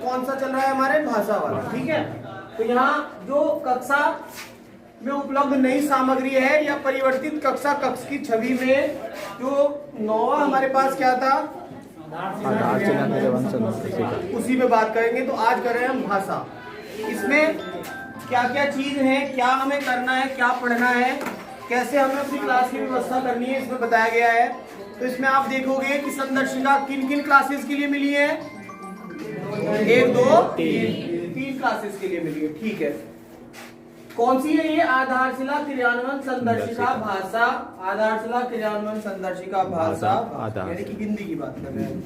कौन सा चल रहा है हमारे भाषा वाला, ठीक है। तो यहाँ जो कक्षा में उपलब्ध नई सामग्री है या परिवर्तित कक्षा कक्ष की छवि में जो 9वां हमारे पास क्या था, उसी पे बात करेंगे। तो आज कर रहे हैं हम भाषा। इसमें क्या क्या चीज है, क्या हमें करना है, क्या पढ़ना है, कैसे हमें अपनी क्लास की व्यवस्था करनी है, इसमें बताया गया है। तो इसमें आप देखोगे कि संदर्शिका किन किन क्लासेस के लिए मिली है, 1 2 3 क्लासेस के लिए मिली है, ठीक है। कौन सी है ये, आधारशिला क्रियान्वयन संदर्शिका भाषा, आधारशिला क्रियान्वयन संदर्शिका भाषा, यानी कि हिंदी की बात कर रहे हैं।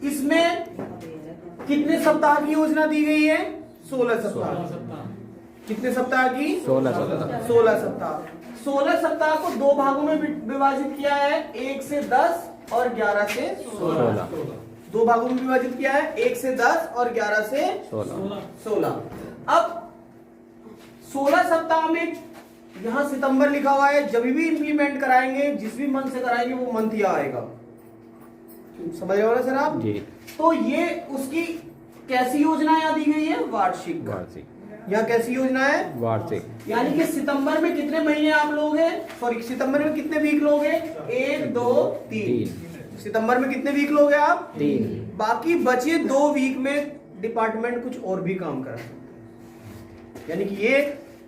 इसमें कितने सप्ताह की योजना दी गई है, 16 सप्ताह। कितने सप्ताह की, 16 सप्ताह। 16 सप्ताह को 2 भागों में विभाजित किया है, 1 से 10 और 11 से 16। 2 भागों में विभाजित किया है, 1 से 10 और 11 से 16। अब 16 सप्ताह में यहाँ सितंबर लिखा हुआ है, जब भी इंप्लीमेंट कराएंगे, जिस भी मंथ से कराएंगे वो मंथ यहाँ आएगा, समझ रहे हो ना सर आप जी। तो ये उसकी कैसी योजना यहाँ दी गई है, वार्षिक। यहाँ कैसी योजना है, वार्षिक। यानी कि सितंबर में कितने महीने आप लोग हैं, सॉरी सितंबर में कितने वीक लोग हैं, 1 2 3। सितंबर में कितने वीक लोग हैं आप, 3। बाकी बचे 2 वीक में डिपार्टमेंट कुछ और भी काम करा, यानी कि ये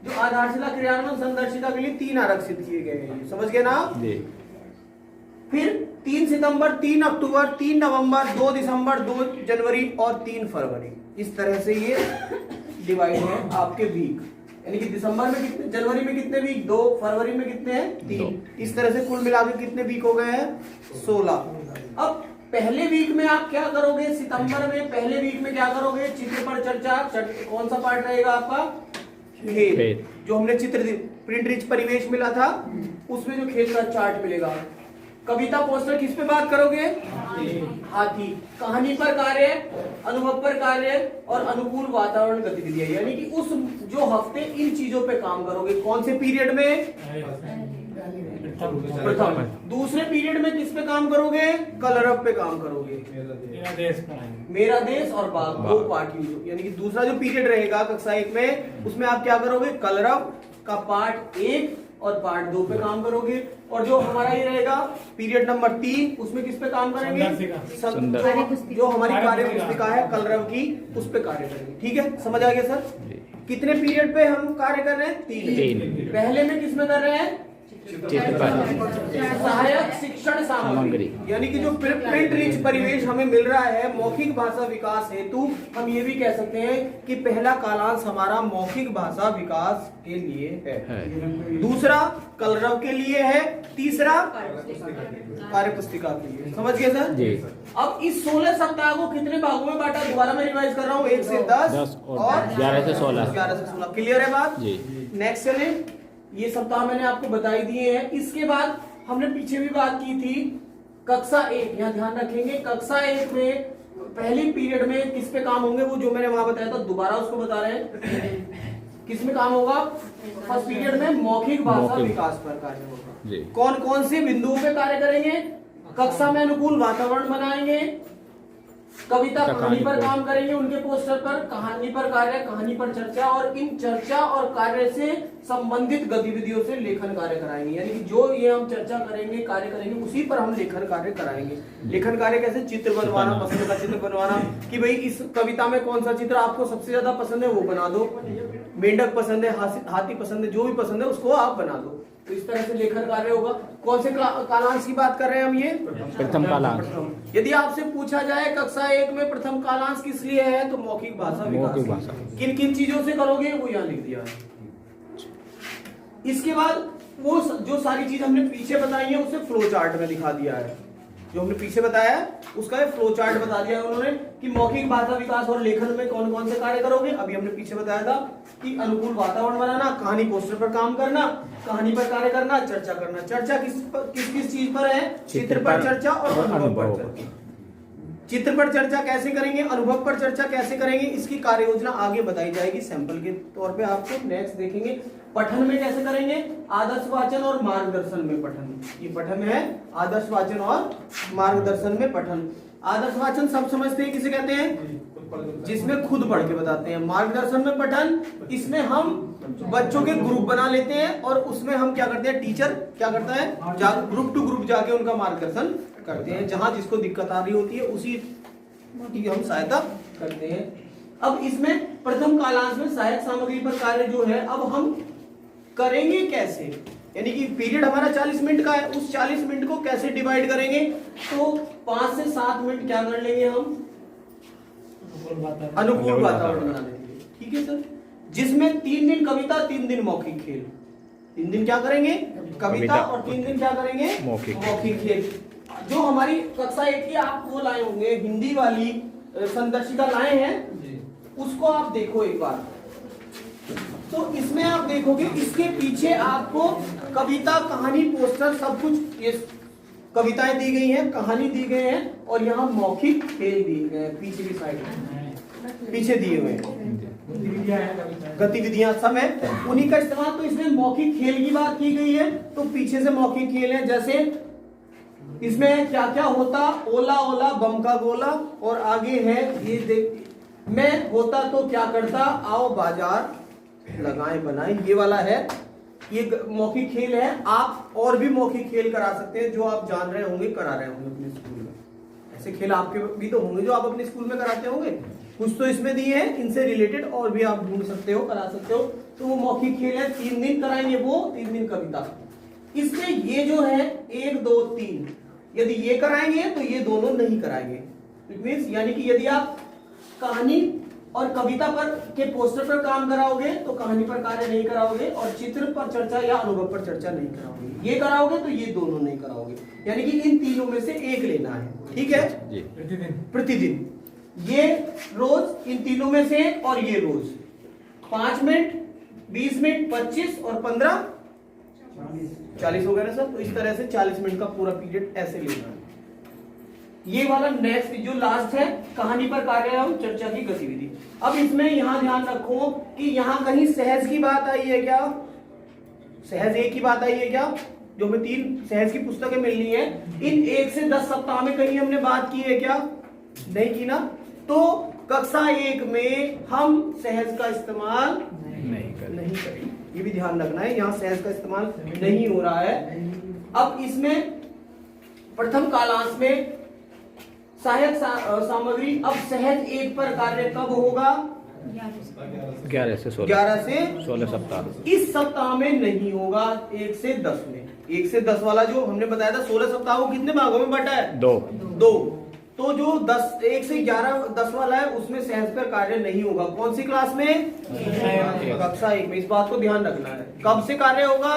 जो आधारशिला क्रियान्वयन संदर्शिका के लिए 3 आरक्षित किए गए हैं, समझ गए ना जी। फिर 3 सितंबर, 3 अक्टूबर, 3 नवंबर, 2 दिसंबर, 2 जनवरी और 3 फरवरी, इस तरह से ये डिवाइड है आपके वीक। यानी कि दिसंबर में कितने, जनवरी में कितने वीक, 2, फरवरी में कितने हैं, 3। इस तरह से कुल मिलाकर कितने वीक हो गए हैं, 16। अब पहले वीक में आप क्या करोगे, सितंबर में पहले वीक में क्या करोगे, चित्र पर चर्चा। कौन सा पार्ट रहेगा आपका, खेल। जो हमने चित्र प्रिंट रिच परिवेश मिला था, उसमें जो खेल का चार्ट मिलेगा। कविता पोस्टर किस पे बात करोगे, हाथी। कहानी पर कार्य, अनुभव पर कार्य और अनुकूल वातावरण गतिविधियां, यानी कि उस जो हफ्ते इन चीजों पे काम करोगे। कौन से पीरियड में, प्रथम। दूसरे पीरियड में किस पे काम करोगे, कलरव पे काम करोगे, मेरा देश और बाग, 2 पार्ट यूज। यानी कि दूसरा जो पीरियड रहेगा कक्षा 1 में, उसमें आप क्या करोगे, कलरव का पार्ट 1 और पार्ट 2 पे काम करोगे। और जो हमारा ये रहेगा पीरियड नंबर 3, उसमें किस पे काम करेंगे, जो हमारी कार्य पुस्तिका है कलरव की, उस पे कार्य करेंगे, ठीक है। समझ आ गया सर, कितने पीरियड पे हम कार्य कर रहे हैं, 3। पहले में किस में कर रहे हैं, सहायक शिक्षण सामग्री, यानी कि जो प्रिंट रिच परिवेश हमें मिल रहा है मौखिक भाषा विकास हेतु, हम ये भी कह सकते हैं कि पहला कालांश हमारा मौखिक भाषा विकास के लिए है, दूसरा कलरव के लिए है, तीसरा कार्य पुस्तिका के लिए। समझ गए सर जी। अब इस 16 सप्ताह को कितने भागों में बांटा, दोबारा मैं रिवाइज कर रहा हूँ, 1 से 10 और 11 से 16। क्लियर है बात जी। नेक्स्ट चले, ये सप्ताह मैंने आपको बताई दिए हैं। इसके बाद हमने पीछे भी बात की थी, कक्षा 1, यहाँ ध्यान रखेंगे, कक्षा 1 में पहली पीरियड में किस पे काम होंगे, वो जो मैंने वहां बताया था, दोबारा उसको बता रहे हैं। किस में काम होगा, फर्स्ट पीरियड में मौखिक भाषा विकास पर कार्य होगा। कौन कौन से बिंदुओं पे कार्य करेंगे, कक्षा में अनुकूल वातावरण बनाएंगे, कविता कहानी पर काम करेंगे, उनके पोस्टर पर, कहानी पर कार्य, कहानी पर चर्चा, और इन चर्चा और कार्य से संबंधित गतिविधियों से लेखन कार्य कराएंगे। यानी कि जो ये हम चर्चा करेंगे, कार्य करेंगे, उसी पर हम लेखन कार्य कराएंगे। लेखन कार्य कैसे, चित्र बनवाना, पसंद का चित्र बनवाना, कि भाई इस कविता में कौन सा चित्र आपको सबसे ज्यादा पसंद है वो बना दो, मेंढक पसंद है, हाथी पसंद है, जो भी पसंद है उसको आप बना दो। तो इस तरह से लेखन कार्य होगा। कौन से कालांश की बात कर रहे हैं हम, ये प्रथम कालांश। यदि आपसे पूछा जाए कक्षा 1 में प्रथम कालांश किस लिए है, तो मौखिक भाषा विकास। किन किन चीजों से करोगे वो यहाँ लिख दिया है। इसके बाद वो जो सारी चीज हमने पीछे बताई है उसे फ्लो चार्ट में दिखा दिया है। जो हमने पीछे बताया उसका फ्लो चार्ट बता दिया है उन्होंने कि मौखिक भाषा विकास और लेखन में कौन कौन से कार्य करोगे। अभी हमने पीछे बताया था कि अनुकूल वातावरण बनाना, कहानी पोस्टर पर काम करना, कहानी पर कार्य करना, चर्चा करना। चर्चा किस चीज पर है, चित्र पर चर्चा और अनुभव पर चर्चा। चित्र पर चर्चा कैसे करेंगे, अनुभव पर चर्चा कैसे करेंगे, इसकी कार्य योजना आगे बताई जाएगी सैंपल के तौर पे आपको। नेक्स्ट देखेंगे पठन में कैसे करेंगे, आदर्श वाचन और मार्गदर्शन में पठन। ये पठन है आदर्श वाचन और मार्गदर्शन में पठन। आदर्शवाचन सब समझते हैं, किसे कहते हैं? जिसमें खुद पढ़ के बताते हैं। मार्गदर्शन में पठन, इसमें हम बच्चों के ग्रुप बना लेते हैं और उसमें हम क्या करते हैं, टीचर क्या करता है, ग्रुप टू ग्रुप जाके उनका मार्गदर्शन करते हैं। जहां जिसको दिक्कत आ रही होती है उसी की हम सहायता करते हैं। अब इसमें प्रथम कालांश में सहायक सामग्री पर कार्य जो है, अब हम करेंगे कैसे, यानी कि पीरियड हमारा 40 मिनट का है, उस 40 मिनट को कैसे डिवाइड करेंगे? तो 5 से 7 मिनट क्या कर लेंगे हम, अनुकूल वातावरण बना लेंगे। ठीक है सर, जिसमें 3 दिन कविता, 3 दिन मौखिक खेल। 3 दिन क्या करेंगे, कविता, और 3 दिन क्या करेंगे, मौखिक खेल। जो हमारी कक्षा 1 की आप वो लाए होंगे, हिंदी वाली संदर्शिका लाए हैं, उसको आप देखो एक बार। तो इसमें आप देखोगे इसके पीछे आपको कविता, कहानी, पोस्टर सब कुछ, ये कविताएं दी गई हैं, कहानी दी गई है, और यहाँ मौखिक खेल दिए गए हैं पीछे की साइड में, पीछे दिए हुए गतिविधियां सब है, उन्हीं का इस्तेमाल। तो इसमें मौखिक खेल की बात की गई है, तो पीछे से मौखिक खेल है। जैसे इसमें क्या क्या होता, ओला ओला बम का गोला, और आगे है ये देख, मैं होता तो क्या करता, आओ बाजार लगाएं बनाएं, ये वाला है, ये मौखिक खेल है। आप और भी मौखिक खेल करा सकते हैं जो आप जान रहे होंगे, करा रहे होंगे अपने स्कूल में। ऐसे खेल आपके भी तो होंगे जो आप अपने स्कूल में कराते होंगे, कुछ तो इसमें दिए हैं, इनसे रिलेटेड और भी आप ढूंढ सकते हो, करा सकते हो। तो वो मौखिक खेल है, 3 दिन कराएंगे वो, 3 दिन कविता। इसमें ये जो है 1 2 3, यदि ये कराएंगे तो ये दोनों नहीं कराएंगे। इट मींस, यानी कि यदि आप कहानी और कविता पर के पोस्टर पर काम कराओगे तो कहानी पर कार्य नहीं कराओगे, और चित्र पर चर्चा या अनुभव पर चर्चा नहीं कराओगे। ये कराओगे तो ये दोनों नहीं कराओगे, यानी कि इन तीनों में से एक लेना है। ठीक है, प्रतिदिन ये रोज इन तीनों में से, और ये रोज 5 मिनट, 20 मिनट, 25 और 15 40 हो गया ना सर। तो इस तरह से 40 मिनट का पूरा पीरियड ऐसे लेना है। ये वाला नेक्स्ट जो लास्ट है, कहानी पर कार्य एवं चर्चा की गतिविधि। अब इसमें यहां ध्यान रखो कि यहां कहीं सहज की बात आई है क्या, सहज 1 की बात आई है क्या, जो हमें 3 सहज की पुस्तकें मिलनी है, इन 1 से 10 सप्ताह में कहीं हमने बात की है क्या, नहीं की ना। तो कक्षा 1 में हम सहज का इस्तेमाल नहीं करेंगे, ये भी ध्यान रखना है, यहाँ सहज का इस्तेमाल नहीं हो रहा है। अब इसमें प्रथम कालांश में सहायक सामग्री, अब सहज 1 पर कार्य कब होगा, 11 से 16 सप्ताह। इस सप्ताह में नहीं होगा, 1 से 10 में। 1 से 10 वाला जो हमने बताया था 16 सप्ताह को कितने भागों में बटा है, 2। तो जो 1 से 11 10 वाला है उसमें सहज पर कार्य नहीं होगा। कौन सी क्लास में, कक्षा 1 में। इस बात को ध्यान रखना है, कब से कार्य होगा,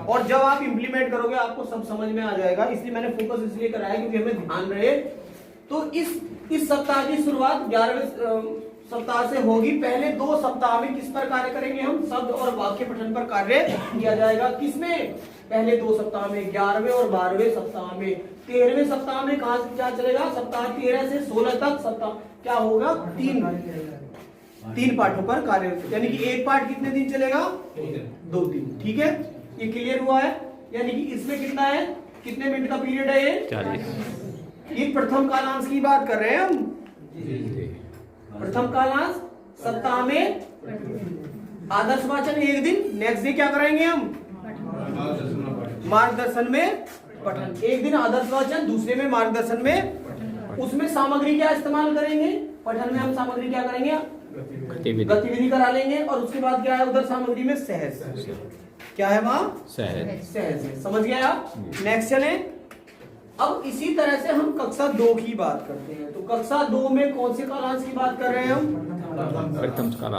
और जब आप इंप्लीमेंट करोगे आपको सब समझ में आ जाएगा। इसलिए मैंने फोकस इसलिए कराया क्योंकि हमें ध्यान रहे। तो इस सप्ताह की शुरुआत 11वें सप्ताह से होगी। पहले 2 सप्ताह में किस पर कार्य करेंगे हम, शब्द और वाक्य पठन पर कार्य किया जाएगा। किसमें, पहले 2 सप्ताह में, 11वें और 12वें सप्ताह में। 13वें सप्ताह में कहां से क्या चलेगा, सप्ताह 13 से 16 तक सप्ताह क्या होगा, 3 पाठों पर कार्य, यानी कि एक पाठ कितने दिन चलेगा, 2 दिन। ठीक है, ये क्लियर हुआ है। यानी कि इसमें कितना है, कितने मिनट का पीरियड है ये, 40। ये प्रथम कालांश की बात कर रहे हैं हम। प्रथम कालांश सप्ताह में आदर्शवाचन 1 दिन, नेक्स्ट डे क्या कराएंगे हम, मार्गदर्शन में पठन। 1 दिन आदर्शवाचन, दूसरे में मार्गदर्शन में। उसमें सामग्री क्या इस्तेमाल करेंगे, पठन में हम सामग्री क्या करेंगे, गतिविधि करा लेंगे। और उसके बाद क्या है उधर सामग्री में, सहज। क्या है वहां, सहज है। समझ गए आप। नेक्स्ट चले। अब इसी तरह से हम कक्षा 2 की बात करते हैं। तो कक्षा 2 में कौन से कालांश की बात कर रहे हैं हम,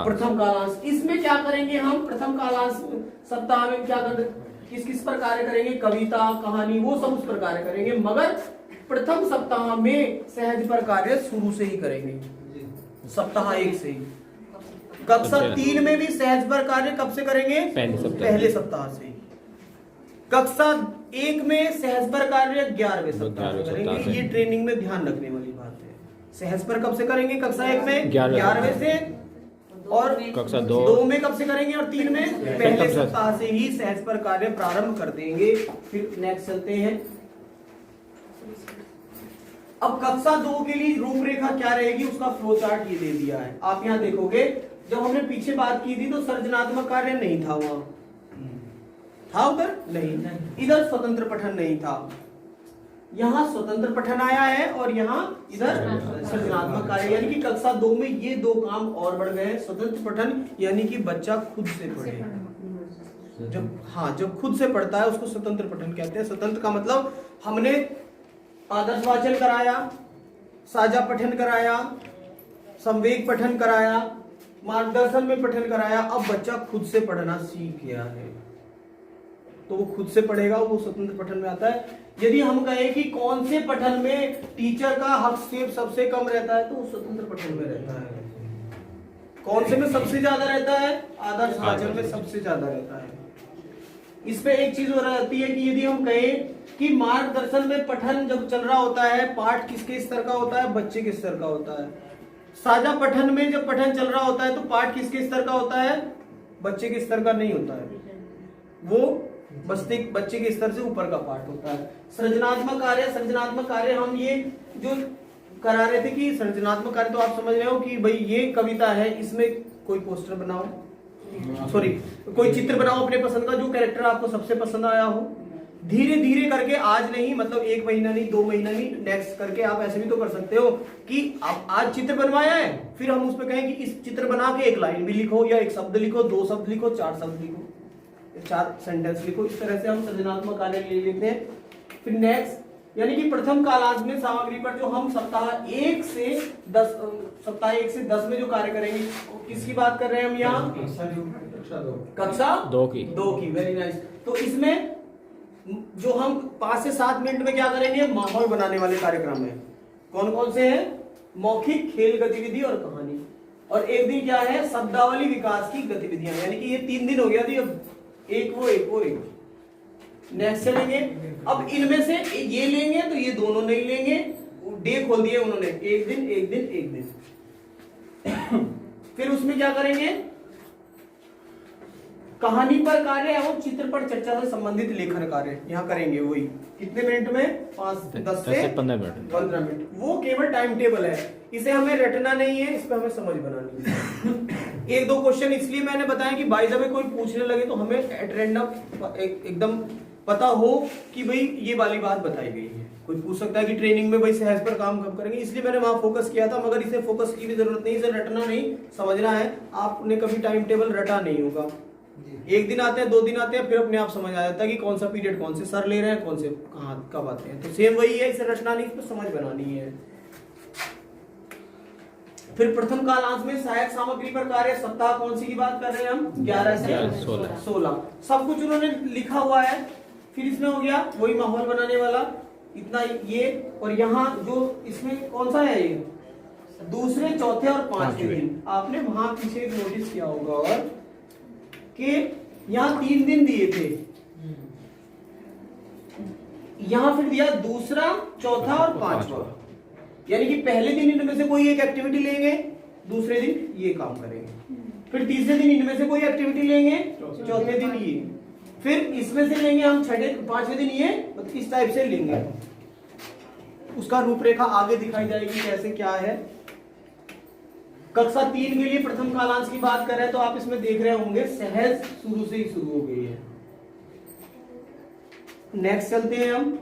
प्रथम कालांश। इसमें क्या करेंगे हम, प्रथम कालांश सप्ताह में क्या कर, किस किस पर कार्य करेंगे, कविता, कहानी, वो सब उस पर कार्य करेंगे। मगर प्रथम सप्ताह में सहज पर कार्य शुरू से ही करेंगे, सप्ताह 1 से ही। कक्षा 3 में भी सहज पर कार्य कब से करेंगे, पहले सप्ताह से। कक्षा 1 में सहज पर कार्य 11वें सप्ताह से करेंगे। ये ट्रेनिंग में ध्यान रखने वाली बात है। सहज पर कब से करेंगे, कक्षा 1 में 11वें से, और कक्षा 2 में कब से करेंगे, और 3 में पहले सप्ताह से ही सहज पर कार्य प्रारंभ कर देंगे। फिर नेक्स्ट चलते हैं। अब कक्षा 2 के लिए रूपरेखा क्या रहेगी, उसका फ्लो चार्ट ये दे दिया है। आप यहाँ देखोगे जब हमने पीछे बात की थी तो सृजनात्मक कार्य नहीं था, वहां था, उधर नहीं, इधर स्वतंत्र पठन नहीं था, यहाँ स्वतंत्र पठन आया है और यहाँ इधर सृजनात्मक कार्य, यानी कि कक्षा 2 में ये दो काम और बढ़ गए। स्वतंत्र पठन यानी कि बच्चा खुद से पढ़े, जब खुद से पढ़ता है उसको स्वतंत्र पठन कहते हैं। स्वतंत्र का मतलब हमने आदर्श वाचन कराया, साझा पठन कराया, संवेग पठन कराया, मार्गदर्शन में पठन कराया, अब बच्चा खुद से पढ़ना सीख गया है तो वो खुद से पढ़ेगा, वो स्वतंत्र पठन में आता है। यदि हम कहें कि कौन से पठन में टीचर का हस्तक्षेप सबसे कम रहता है तो वो स्वतंत्र पठन में रहता है। कौन से में सबसे ज्यादा रहता है, आदर्श वाचन में सबसे ज्यादा रहता है। इसमें एक चीज हो रहती है कि यदि हम कहें कि मार्गदर्शन में पठन जब चल रहा होता है, पाठ किसके स्तर का होता है, बच्चे के स्तर का होता है। साझा पठन में जब पठन चल रहा होता है तो पाठ किसके स्तर का होता है, बच्चे के स्तर का नहीं होता है, वो बच्चे के स्तर से ऊपर का पाठ होता है। सृजनात्मक कार्य हम ये जो करा रहे थे कि सृजनात्मक कार्य तो आप समझ रहे हो कि भाई ये कविता है, इसमें कोई पोस्टर बनाओ, सॉरी कोई चित्र बनाओ अपने पसंद का, जो कैरेक्टर आपको सबसे पसंद आया हो। धीरे धीरे करके, आज नहीं, मतलब 1 महीना नहीं, 2 महीना नहीं, नेक्स्ट करके आप ऐसे भी तो कर सकते हो कि आप आज चित्र बनवाया है, फिर हम उस पर कहें कि इस चित्र बना के 1 लाइन भी लिखो, या 1 शब्द लिखो, 2 शब्द लिखो, 4 शब्द लिखो, 4 सेंटेंस लिखो। इस तरह से हम सृजनात्मक कार्य ले लेते हैं। फिर नेक्स्ट यानी कि प्रथम कालांश में सामग्री पर जो हम सप्ताह 1 से 10 में जो कार्य करेंगे, किसकी बात कर रहे हैं हम यहाँ, कक्षा 2 की। Very nice. तो इसमें जो हम 5 से 7 मिनट में क्या करेंगे, माहौल बनाने वाले कार्यक्रम है। कौन कौन से हैं, मौखिक, खेल गतिविधि और कहानी, और एक दिन क्या है, शब्दावली विकास की गतिविधियां, यानी कि ये 3 दिन हो गया थी। अब एक नेक्स्ट चलेंगे। अब इनमें से ये लेंगे तो ये दोनों नहीं लेंगे, डे खोल दिए उन्होंने, एक दिन। फिर उसमें क्या करेंगे, कहानी पर कार्य एवं चित्र पर चर्चा से संबंधित लेखन कार्य यहाँ करेंगे। वही कितने मिनट में, 10 से 15 मिनट। वो केवल टाइम टेबल है, इसे हमें रटना नहीं है, इस पर हमें समझ बनानी है। 1-2 क्वेश्चन इसलिए मैंने बताया कि बाय द वे कोई पूछने लगे तो हमें एट रैंडम एकदम पता हो कि भाई ये वाली बात बताई गई है। कोई पूछ सकता है कि ट्रेनिंग में भाई सहज पर काम कब करेंगे, इसलिए मैंने वहां फोकस किया था। मगर इसे फोकस की भी जरूरत नहीं, इसे रटना नहीं, समझना है। आपने कभी टाइम टेबल रटा नहीं होगा, 1 दिन आते हैं, 2 दिन आते हैं, फिर अपने आप समझ आ जाता है कि कौन सा पीरियड कौन से सर ले रहे हैं, कौन से कहाँ कब आते हैं। तो सेम वही है, इसे रटना नहीं, इस पर समझ बनानी है। फिर प्रथम कालांश में सहायक सामग्री पर कार्य, सप्ताह कौन सी की बात कर रहे हैं हम, 11 से 16। सब कुछ उन्होंने लिखा हुआ है। फिर इसमें हो गया वही माहौल बनाने वाला, इतना ये। और यहाँ जो इसमें कौन सा है, ये दूसरे, चौथे और 5वें दिन। आपने वहां पीछे एक नोटिस किया होगा और कि यहाँ 3 दिन दिए थे, यहाँ फिर दिया दूसरा, चौथा और 5वां। यानी कि पहले दिन इनमें से कोई एक एक्टिविटी लेंगे, दूसरे दिन ये काम करेंगे, फिर तीसरे दिन इनमें से कोई एक्टिविटी लेंगे, चौथे दिन ये, फिर इसमें से लेंगे हम 5वें दिन ये, मतलब इस टाइप से लेंगे। उसका रूपरेखा आगे दिखाई जाएगी कैसे क्या है। कक्षा 3 के लिए प्रथम कालांश की बात कर रहे हैं तो आप इसमें देख रहे होंगे सहज शुरू से ही शुरू हो गई है। नेक्स्ट चलते हैं हम।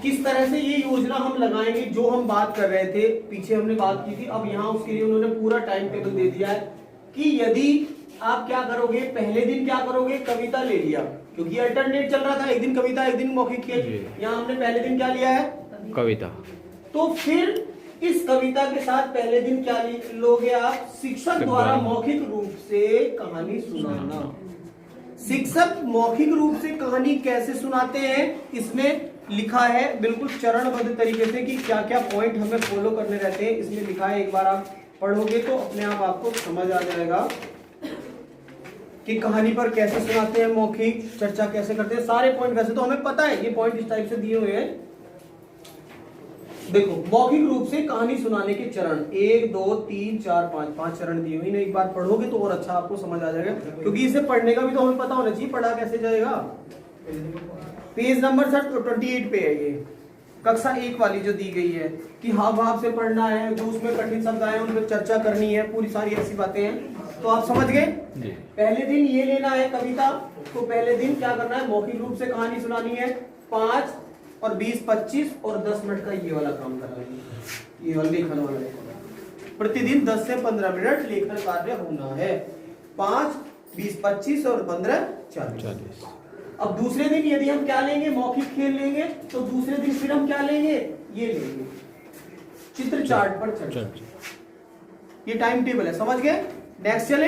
किस तरह से ये योजना हम लगाएंगे, जो हम बात कर रहे थे, पीछे हमने बात की थी। अब यहाँ उसके लिए उन्होंने पूरा टाइम टेबल दे दिया है कि यदि आप क्या करोगे, पहले दिन क्या करोगे, कविता ले लिया, क्योंकि अल्टरनेट चल रहा था, एक दिन कविता एक दिन मौखिक खेल। यहाँ हमने पहले दिन क्या लिया है, कविता। तो फिर इस कविता के साथ पहले दिन क्या लोगे आप, शिक्षक द्वारा मौखिक रूप से कहानी सुनाना। शिक्षक मौखिक रूप से कहानी कैसे सुनाते हैं, इसमें लिखा है बिल्कुल चरणबद्ध तरीके से कि क्या क्या पॉइंट हमें फॉलो करने रहते हैं। इसमें लिखा है, एक बार आप पढ़ोगे तो अपने आप आपको समझ आ जाएगा कि कहानी पर कैसे सुनाते हैं, मौखिक चर्चा कैसे करते हैं। सारे पॉइंट वैसे तो हमें पता है, ये पॉइंट इस टाइप से दिए हुए हैं। देखो, मौखिक रूप से कहानी सुनाने के चरण 1 2 3 4 5 चरण दिए हुए। एक बार पढ़ोगे तो और अच्छा आपको समझ आ जाएगा, क्योंकि इसे पढ़ने का भी तो हमें पता होना चाहिए, पढ़ा कैसे जाएगा। पेज नंबर सर 28 पे है ये, कक्षा 1 वाली जो दी गई है कि हाव भाव से पढ़ना है, जो उसमें कठिन शब्द आए उन पर चर्चा करनी है, पूरी सारी ऐसी बातें हैं। तो आप समझ गए। पहले दिन ये लेना है कविता, तो पहले दिन क्या करना है, मौखिक रूप से कहानी सुनानी है। 5 और 20, 25 और 10 मिनट का ये वाला काम करना है, ये वाला लेखन वाला है। प्रतिदिन 10 से 15 मिनट लेखन कार्य होना है। 5, 20, 25 और 15, 40। अब दूसरे दिन यदि हम क्या लेंगे, मौखिक खेल लेंगे, तो दूसरे दिन फिर हम क्या लेंगे, ये लेंगे चित्र चार्ट पर चर्चा। ये टाइम टेबल है, समझ गए। नेक्स्ट चले।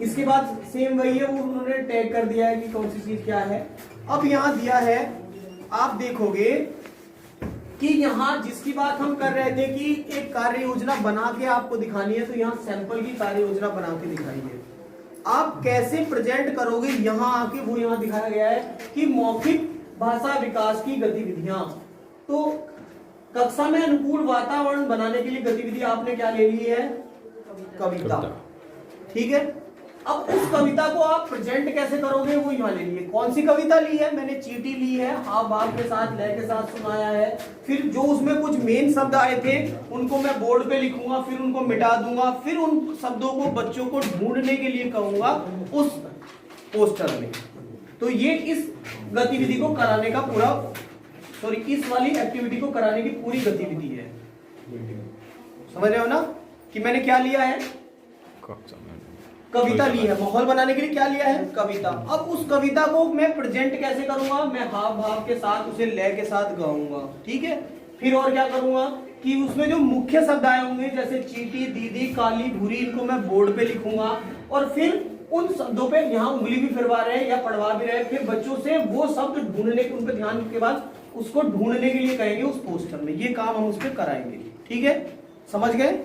इसके बाद सेम वही है, वो उन्होंने टैग कर दिया है कि कौन सी चीज क्या है। अब यहां दिया है, आप देखोगे कि यहां जिसकी बात हम कर रहे थे कि एक कार्य योजना बना के आपको दिखानी है, तो यहां सैंपल की कार्य योजना बना के दिखाई है। आप कैसे प्रेजेंट करोगे यहां आके, वो यहां दिखाया गया है कि मौखिक भाषा विकास की गतिविधियां। तो कक्षा में अनुकूल वातावरण बनाने के लिए गतिविधि आपने क्या ले ली है, कविता। ठीक है। अब उस कविता को आप प्रेजेंट कैसे करोगे, वो यहाँ ले लिए। कौन सी कविता ली है, मैंने चीटी ली है, हाव भाव के साथ, लय के साथ सुनाया है। फिर जो उसमें कुछ मेन शब्द आए थे उनको मैं बोर्ड पे लिखूंगा, फिर उनको मिटा दूंगा, फिर उन शब्दों को बच्चों को ढूंढने के लिए कहूंगा उस पोस्टर में। तो ये इस गतिविधि को कराने का पूरा, सॉरी इस वाली एक्टिविटी को कराने की पूरी गतिविधि है। समझ रहे हो ना कि मैंने क्या लिया है, कविता ली है। माहौल बनाने के लिए क्या लिया है, कविता। अब उस कविता को मैं प्रेजेंट कैसे करूंगा, मैं हाव भाव के साथ उसे लय के साथ गाऊंगा। ठीक है। फिर और क्या करूंगा कि उसमें जो मुख्य शब्द आए होंगे जैसे चीटी, दीदी, काली, भूरी, इनको मैं बोर्ड पे लिखूंगा और फिर उन शब्दों पे यहाँ उंगली भी फिरवा रहे या पढ़वा भी रहे, फिर बच्चों से वो शब्द ढूंढने के, उन पे ध्यान के बाद उसको ढूंढने के लिए कहेंगे उस पोस्टर में। ये काम हम उस पर कराएंगे। ठीक है, समझ गए।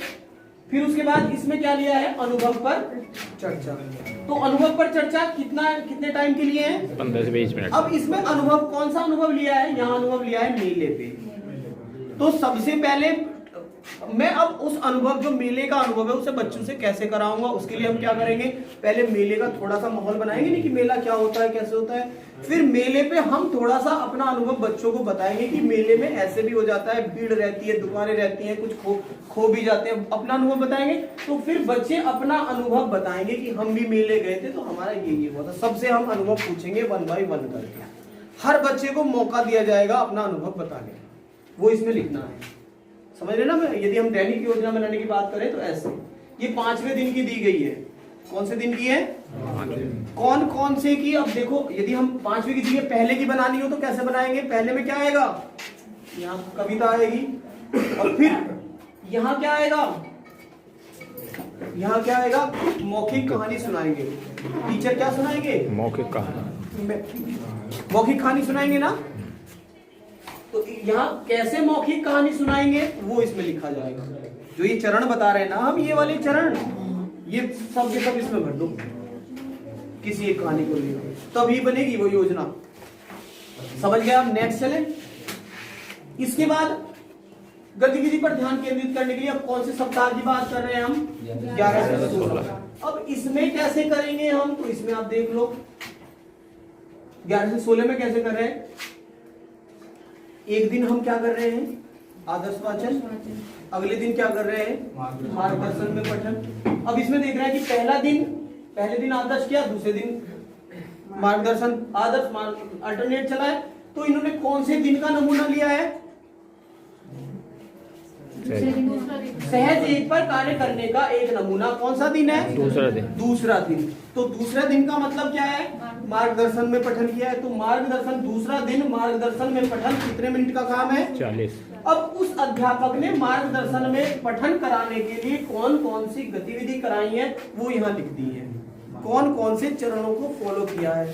फिर उसके बाद इसमें क्या लिया है, अनुभव पर चर्चा। तो अनुभव पर चर्चा कितने टाइम के लिए है, 15 से 20 मिनट। अब इसमें अनुभव, कौन सा अनुभव लिया है, यहाँ अनुभव लिया है मेले पे। तो सबसे पहले मैं अब उस अनुभव, जो मेले का अनुभव है, उसे बच्चों से कैसे कराऊंगा, उसके लिए हम क्या करेंगे, पहले मेले का थोड़ा सा माहौल बनाएंगे, नहीं कि मेला क्या होता है, कैसे होता है। फिर मेले पे हम थोड़ा सा अपना अनुभव बच्चों को बताएंगे कि मेले में ऐसे भी हो जाता है, भीड़ रहती है, दुकानें रहती हैं, कुछ खो भी जाते हैं, अपना अनुभव बताएंगे। तो फिर बच्चे अपना अनुभव बताएंगे कि हम भी मेले गए थे तो हमारा ये हुआ था। सबसे हम अनुभव पूछेंगे 1 बाय 1 करके। हर बच्चे को मौका दिया जाएगा अपना अनुभव बताने, वो इसमें लिखना है। समझ रहे ना। यदि हम दैनिक योजना बनाने की बात करें तो ऐसे, ये 5वें दिन की दी गई है। कौन से दिन की है, कौन कौन से की। अब देखो, यदि हम 5वें की दी है, पहले की बनानी हो तो कैसे बनाएंगे। पहले में क्या आएगा, यहाँ कविता आएगी, और फिर यहाँ क्या आएगा, यहाँ क्या आएगा, मौखिक कहानी सुनाएंगे। टीचर क्या सुनाएंगे, मौखिक कहानी, मौखिक कहानी सुनाएंगे ना। तो यहाँ कैसे मौखिक कहानी सुनाएंगे वो इसमें लिखा जाएगा। जो ये चरण बता रहे हैं ना हम, ये वाले चरण, ये सब के सब इसमें भर दो किसी एक कहानी को लेकर, तभी बनेगी वो योजना। समझ गए आप। नेक्स्ट चले। इसके बाद गतिविधि पर ध्यान केंद्रित करने के लिए अब कौन से सप्ताह की बात कर रहे हैं हम, 11 से 16। अब इसमें कैसे करेंगे हम, तो इसमें आप देख लो 11 से 16 में कैसे कर रहे हैं। एक दिन हम क्या कर रहे हैं, आदर्श वाचन। अगले दिन क्या कर रहे हैं, मार्गदर्शन में पठन। अब इसमें देख रहे हैं कि पहले दिन आदर्श किया, दूसरे दिन मार्गदर्शन, आदर्श अल्टरनेट चला है। तो इन्होंने कौन से दिन का नमूना लिया है, सहज एक पर कार्य करने का एक नमूना। कौन सा दिन है, दूसरा दिन। तो दूसरा दिन का मतलब क्या है, मार्गदर्शन में पठन किया है। तो मार्गदर्शन, दूसरा दिन मार्गदर्शन में पठन कितने मिनट का काम है, 40। अब उस अध्यापक ने मार्गदर्शन में पठन कराने के लिए कौन कौन सी गतिविधि कराई है वो यहाँ लिख दी है। कौन कौन से चरणों को फॉलो किया है,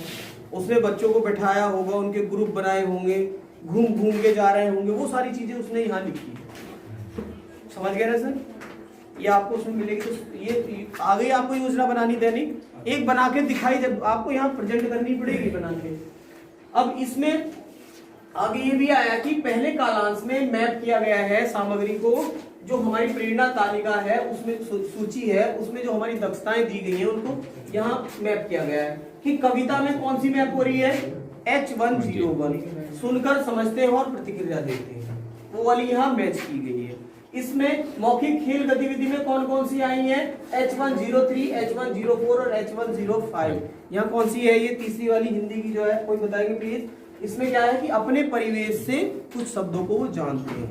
उसने बच्चों को बैठाया होगा, उनके ग्रुप बनाए होंगे, घूम घूम के जा रहे होंगे, वो सारी चीजें उसने यहाँ लिखी है। समझ गए ना सर। ये आपको उसमें मिलेगी। तो ये आ गई आपको योजना बनानी दैनिक, एक बना के दिखाई, जब आपको यहाँ प्रेजेंट करनी पड़ेगी बना के। अब इसमें आगे ये भी आया कि पहले कालांश में मैप किया गया है सामग्री को, जो हमारी प्रेरणा तालिका है उसमें सूची है, उसमें जो हमारी दक्षताएं दी गई हैं उनको यहाँ मैप किया गया है। कि कविता में कौन सी मैप हो रही है, H101, सुनकर समझते हैं और प्रतिक्रिया देते हैं, वो वाली यहाँ मैच की गई है। इसमें मौखिक खेल गतिविधि में कौन कौन सी आई है, H103, H104 और H105। यहाँ कौन सी है, ये तीसरी वाली हिंदी की जो है, कोई बताएंगे प्लीज। इसमें क्या है कि अपने परिवेश से कुछ शब्दों को वो जानते हैं,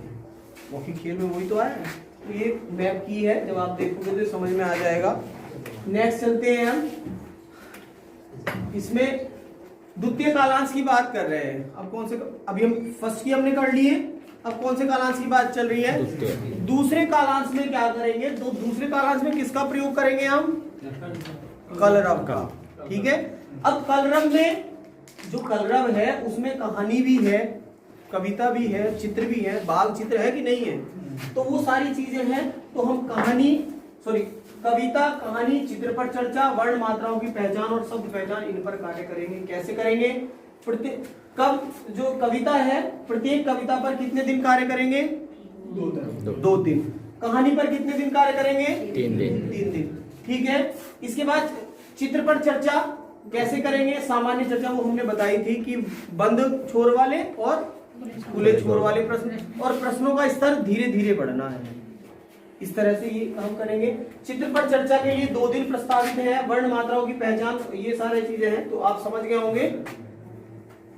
मौखिक खेल में वही तो आया है। तो ये मैप की है, जब आप देखोगे तो समझ में आ जाएगा। नेक्स्ट चलते हैं हम, इसमें द्वितीय कालांश की बात कर रहे हैं। अब कौन से, अभी हम फर्स्ट की हमने कर लिए, अब कौन से कालांश की बात चल रही है, दूसरे कालांश में क्या करेंगे, तो दूसरे कालांश में किसका प्रयोग करेंगे हम, कलरव का। ठीक है, अब कलरव में जो कलरव है उसमें कहानी भी है, कविता भी है, चित्र भी है, बाल चित्र है कि नहीं है, तो वो सारी चीजें हैं। तो हम कविता, कहानी, चित्र पर चर्चा, वर्ण मात्राओं की पहचान और शब्द पहचान, इन पर कार्य करेंगे। कैसे करेंगे, कब जो कविता है प्रत्येक कविता पर कितने दिन कार्य करेंगे, 2 दिन। कहानी पर कितने दिन कार्य करेंगे, 3 दिन। ठीक है, इसके बाद चित्र पर चर्चा कैसे करेंगे, सामान्य चर्चा वो हमने बताई थी कि बंद छोर वाले और खुले छोर वाले प्रश्न, और प्रश्नों का स्तर धीरे धीरे बढ़ना है, इस तरह से ये हम करेंगे। चित्र पर चर्चा के लिए 2 दिन प्रस्तावित है, वर्ण मात्राओं की पहचान, ये सारी चीजें हैं, तो आप समझ गए होंगे।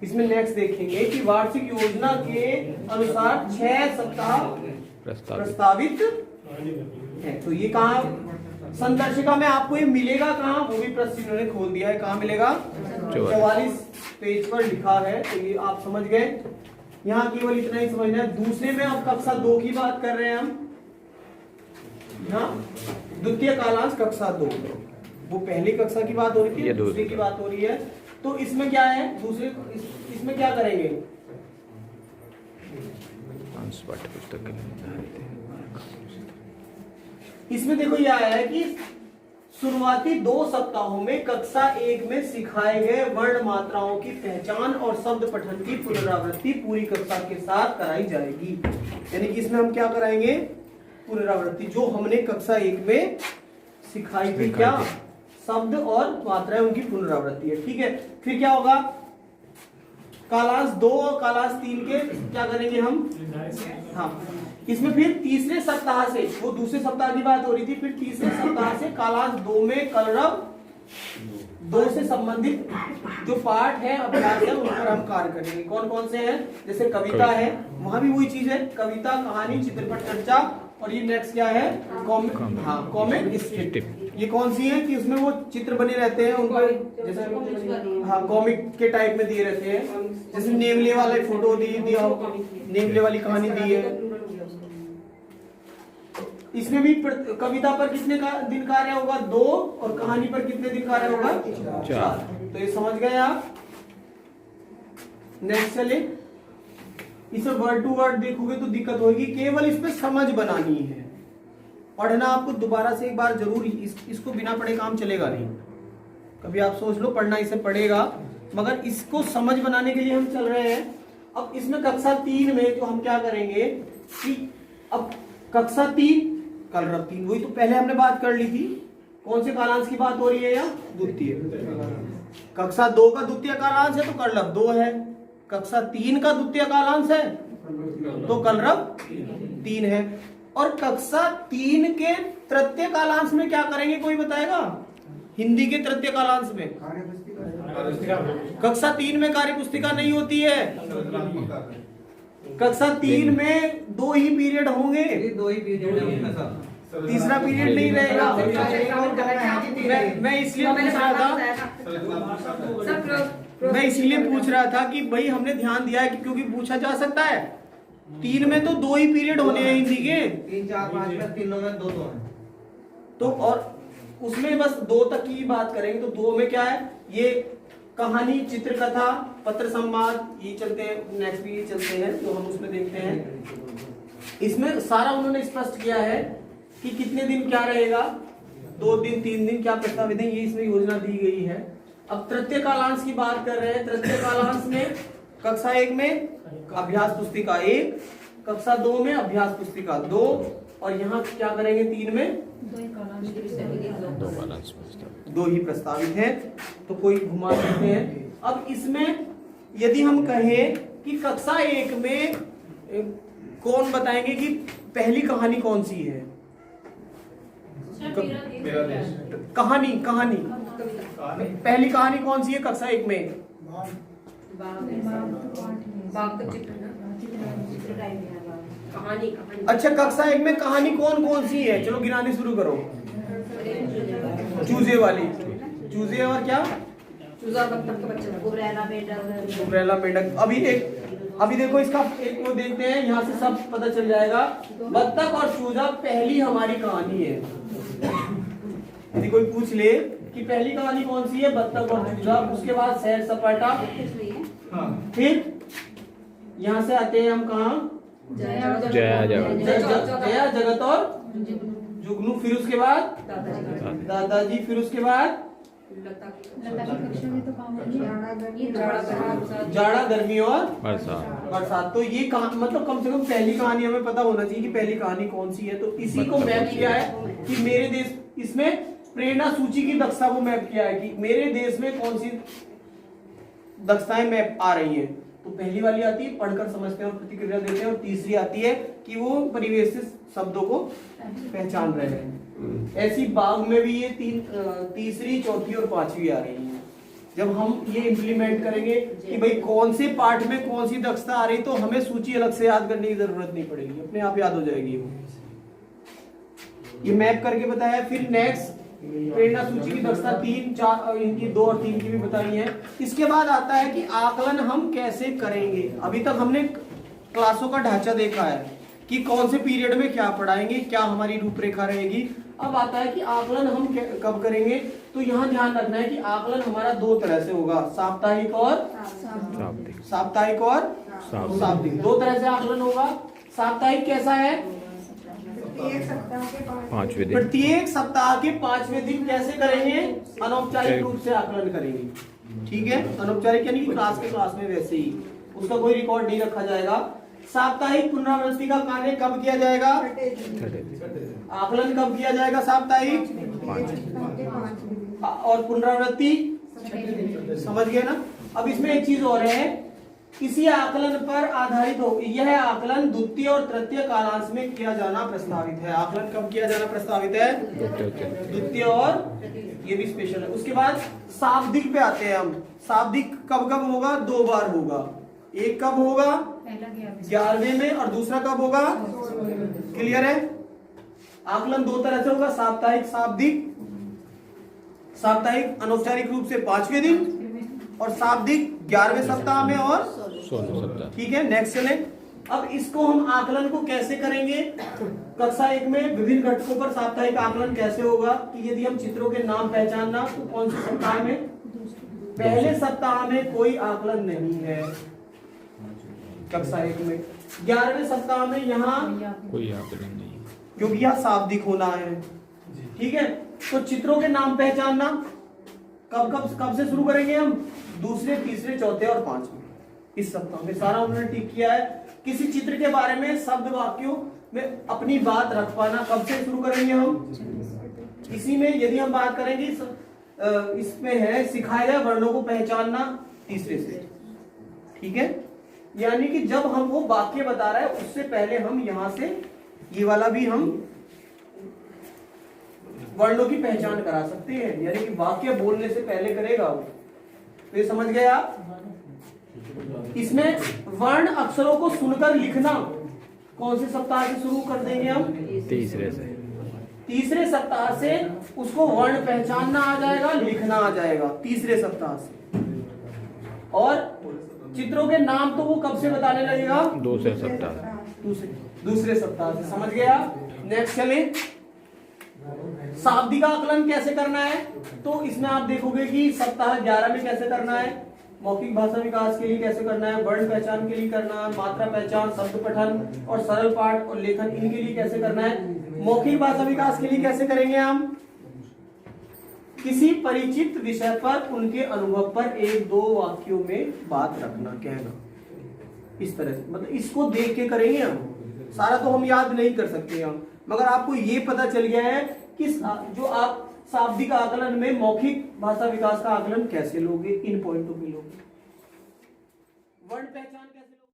इसमें नेक्स्ट देखेंगे कि वार्षिक योजना के अनुसार 6 सप्ताह प्रस्तावित है। तो ये कहाँ संदर्शिका में आपको ये मिलेगा, कहाँ, वो भी प्रश्न इन्होंने खोल दिया है, कहाँ मिलेगा, 44 पेज पर लिखा है। तो ये आप समझ गए, यहाँ केवल इतना ही समझना है। दूसरे में अब कक्षा 2 की बात कर रहे हैं हम, यहाँ द्वितीय कालांश कक्षा 2, वो पहली कक्षा की बात हो रही थी, दूसरी की बात हो रही है। तो इसमें क्या है, इसमें क्या करेंगे, इसमें देखो ये आया है कि शुरुआती 2 सप्ताहों में कक्षा 1 में सिखाए गए वर्ण मात्राओं की पहचान और शब्द पठन की पुनरावृत्ति पूरी कक्षा के साथ कराई जाएगी। यानी कि इसमें हम क्या कराएंगे, पुनरावृत्ति, जो हमने कक्षा 1 में सिखाई थी, क्या, शब्द और मात्राएं, उनकी पुनरावृत्ति है। ठीक है, फिर क्या होगा, कालांश 2 और कालांश 3 के क्या करेंगे हम, हाँ, इसमें फिर तीसरे सप्ताह से, वो दूसरे सप्ताह की बात हो रही थी, फिर तीसरे सप्ताह से कालांश 2 में कलरव 2 से संबंधित जो पाठ है, अभ्यास है, उन पर हम कार्य करेंगे। कौन कौन से हैं, जैसे कविता है, वहां भी वही चीज है, कविता, कहानी, चित्र पर चर्चा, और ये नेक्स्ट क्या है, कॉमिक, हाँ, कॉमिक स्ट्रिप। ये कौन सी है कि उसमें वो चित्र बने रहते हैं, उन पर जैसे, हाँ, कॉमिक के टाइप में दिए रहते हैं, जैसे नेवले वाले फोटो दिया हो, नेवले वाली कहानी दी है। इसमें भी कविता पर कितने दिन कार्य होगा, 2, और कहानी पर कितने दिन कार्य होगा, 4। तो ये समझ गए आप। नेक्स्ट चले, इसे वर्ड टू वर्ड देखोगे तो दिक्कत होगी, केवल इसमें समझ बनानी है, पढ़ना आपको दोबारा से एक बार जरूर, इसको बिना पढ़े काम चलेगा नहीं। कभी आप सोच लो पढ़ना इसे पढ़ेगा, मगर इसको समझ बनाने के लिए हम चल रहे हैं। अब इसमें कक्षा 3 में तो हम क्या करेंगे कि अब कक्षा 3 कलरव 3, वही तो पहले हमने बात कर ली थी। कौन से कालांश की बात हो रही है, या द्वितीय, कक्षा 2 का द्वितीय कालांश है तो कलरव 2 है, कक्षा 3 का द्वितीय कालांश है तो कलरव 3 है, और कक्षा 3 के तृतीय कालांश में क्या करेंगे, कोई बताएगा, हिंदी के तृतीय कालांश में, कक्षा 3 में कार्य पुस्तिका नहीं होती है, कक्षा 3 में 2 ही पीरियड होंगे, 2 ही पीरियड, तीसरा पीरियड नहीं रहेगा। मैं इसलिए पूछ रहा था कि भाई हमने ध्यान दिया है कि क्योंकि पूछा जा सकता है, 3 में तो 2 ही पीरियड होने हैं हिंदी के, 3, 4, 5 में तीनों में 2 है, तो और उसमें बस 2 तक की बात करेंगे। तो 2 में क्या है, ये कहानी, चित्रकथा, पत्र संवाद, ये चलते हैं, नेक्स्ट भी ये चलते हैं, तो हम उसमें देखते हैं। इसमें सारा उन्होंने स्पष्ट किया है कि कितने दिन क्या रहेगा, 2 दिन 3 दिन क्या प्रस्तावित है, ये इसमें योजना दी गई है। अब तृतीय कालांश की बात कर रहे हैं। तृतीय कालांश में कक्षा 1 में अभ्यास पुस्तिका 1, कक्षा 2 में अभ्यास पुस्तिका 2, और यहाँ क्या करेंगे 3 में दो बैलेंस प्रस्तावित। 2 ही प्रस्तावित है, तो कोई घुमा सकते हैं। अब इसमें यदि हम कहें कि कक्षा 1 में कौन बताएंगे कि पहली कहानी कौन सी है? कहानी पहली कहानी कौन सी है कक्षा 1 में? अच्छा, कक्षा 1 में कहानी कौन कौन सी है? चलो गिनानी शुरू करो। चूजे वाली, चूजे और क्या? गुबरैला मेंढक। अभी देखो इसका एक को देखते हैं, यहाँ से सब पता चल जाएगा। बत्तख और चूजा पहली हमारी कहानी है। यदि कोई पूछ ले कि पहली कहानी कौन सी है, बत्तख और चूजा, उसके बाद सैर सपाटा, फिर यहाँ से आते हैं हम कहाँ? जया जगत और जुगनू, फिर उसके बाद दादाजी, फिर उसके बाद जाड़ा, गर्मी और बरसात। तो ये मतलब कम से कम पहली कहानी हमें पता होना चाहिए कि पहली कहानी कौन सी है। तो इसी को मैप किया है कि मेरे देश, इसमें प्रेरणा सूची की दक्षता को मैप किया है कि मेरे देश में कौन सी दक्षताएं मैप आ रही हैं। तो पहली वाली आती है पढ़कर समझते हैं और प्रतिक्रिया देते हैं, और तीसरी आती है कि वो परिवेश से शब्दों को पहचान रहे हैं। ऐसी बाग में भी ये तीसरी, चौथी और पांचवी आ रही है। जब हम ये इम्प्लीमेंट करेंगे कि भाई कौन से पार्ट में कौन सी दक्षता आ रही, तो हमें सूची अलग से याद करने की जरूरत नहीं पड़ेगी, अपने आप याद हो जाएगी। ये मैप करके बताया। फिर नेक्स्ट प्रेरणा सूची की दक्षता 3, 4, इनकी 2 और 3 की भी बताई है। इसके बाद आता है कि आकलन हम कैसे करेंगे। अभी तक हमने क्लासों का ढांचा देखा है कि कौन से पीरियड में क्या पढ़ाएंगे, क्या हमारी रूपरेखा रहेगी। अब आता है कि आकलन हम कब करेंगे। तो यहाँ ध्यान रखना है कि आकलन हमारा 2 तरह से होगा, साप्ताहिक और शाब्दिक। 2 तरह से आकलन होगा। साप्ताहिक कैसा है? प्रत्येक सप्ताह के 5वें दिन कैसे करेंगे? अनौपचारिक रूप से आकलन करेंगे। ठीक है, अनौपचारिक यानी कि क्लास में वैसे ही, उसका कोई रिकॉर्ड नहीं रखा जाएगा। साप्ताहिक पुनरावृत्ति का कार्य कब किया जाएगा? आकलन कब किया जाएगा? साप्ताहिक और पुनरावृत्ति, समझ गए ना। अब इसमें एक चीज और है, किसी आकलन पर आधारित हो। यह आकलन द्वितीय और तृतीय कालांश में किया जाना प्रस्तावित है। आकलन कब किया जाना प्रस्तावित है? द्वितीय और, ये भी स्पेशल है। उसके बाद शाब्दिक पे आते हैं हम। शाब्दिक कब कब होगा? 2 बार होगा। एक कब होगा? 11वें में, और दूसरा कब होगा? क्लियर है? आकलन 2 तरह से होगा, साप्ताहिक, शाब्दिक। साप्ताहिक अनौपचारिक रूप से 5वें दिन, और शाब्दिक 11वें सप्ताह में और 16वें सप्ताह। ठीक है, नेक्स्ट चले। अब इसको हम आकलन को कैसे करेंगे? कक्षा 1 में विभिन्न घटकों पर साप्ताहिक आकलन कैसे होगा कि यदि हम चित्रों के नाम पहचानना, तो कौन से सप्ताह में? पहले सप्ताह में कोई आकलन नहीं है कक्षा 1 में। 11वें सप्ताह में यहाँ कोई आकलन नहीं, क्योंकि यहाँ शाब्दिक होना है। ठीक है, तो चित्रों के नाम पहचानना कब से शुरू करेंगे हम? दूसरे, तीसरे, चौथे और 5वें इस सप्ताह में। सारा उन्होंने टिक किया है। किसी चित्र के बारे में शब्द वाक्यों में अपनी बात रख पाना कब से शुरू करेंगे हम? इसी में यदि हम बात करेंगे, इसमें है सिखाए गए वर्णों को पहचानना, तीसरे से। ठीक है, यानी कि जब हम वो वाक्य बता रहे हैं उससे पहले हम यहाँ से ये वाला भी हम वर्णों की पहचान करा सकते हैं, यानी कि वाक्य बोलने से पहले करेगा वो। तो ये समझ गए आप? इसमें वर्ण अक्षरों को सुनकर लिखना कौन से सप्ताह से शुरू कर देंगे हम? तीसरे सप्ताह से उसको वर्ण पहचानना आ जाएगा, लिखना आ जाएगा तीसरे सप्ताह से। और चित्रों के नाम तो वो कब से बताने लगेगा? दूसरे सप्ताह, दूसरे सप्ताह से। समझ गया? नेक्स्ट चले। शाब्दिक आकलन कैसे करना है? तो इसमें आप देखोगे कि सप्ताह 11 में कैसे करना है, मौखिक भाषा विकास के लिए कैसे करना है, वर्ण पहचान के लिए करना है, मात्रा पहचान, शब्द पठन और सरल पाठ और लेखन, इनके लिए कैसे करना है। मौखिक भाषा विकास के लिए कैसे करेंगे हम? किसी परिचित विषय पर उनके अनुभव पर 1-2 वाक्यों में बात रखना, कहना, इस तरह से। मतलब इसको देख के करेंगे हम, सारा तो हम याद नहीं कर सकते हम। मगर आपको ये पता चल गया है कि जो आप शाब्दिक आकलन में मौखिक भाषा विकास का आकलन कैसे लोगे, इन पॉइंटों पे लोगे। वर्ण पहचान